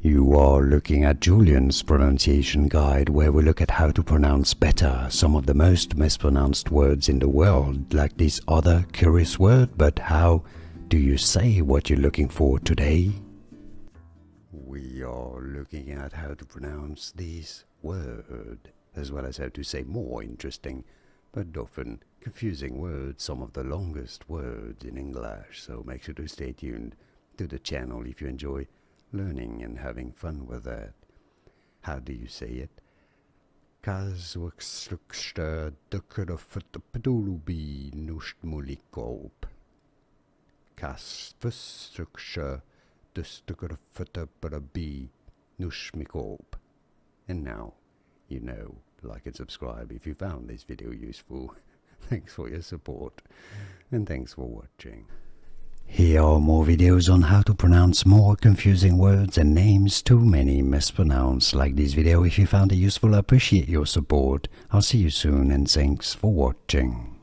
You are looking at Julian's pronunciation guide, where we look at how to pronounce better some of the most mispronounced words in the world, like this other curious word. But how do you say what you're looking for today? We are looking at how to pronounce this word, as well as how to say more interesting but often confusing words, some of the longest words in English. So make sure to stay tuned to the channel if you enjoy learning and having fun with that. How do you say it? Qazwsxedcrfvtgbyhnujmikolp. Qazwsxedcrfvtgbyhnujmikolp. And now you know. Like and subscribe if you found this video useful. Thanks for your support and thanks for watching. Here are more videos on how to pronounce more confusing words and names too many mispronounced. Like this video if you found it useful. I appreciate your support. I'll see you soon and thanks for watching.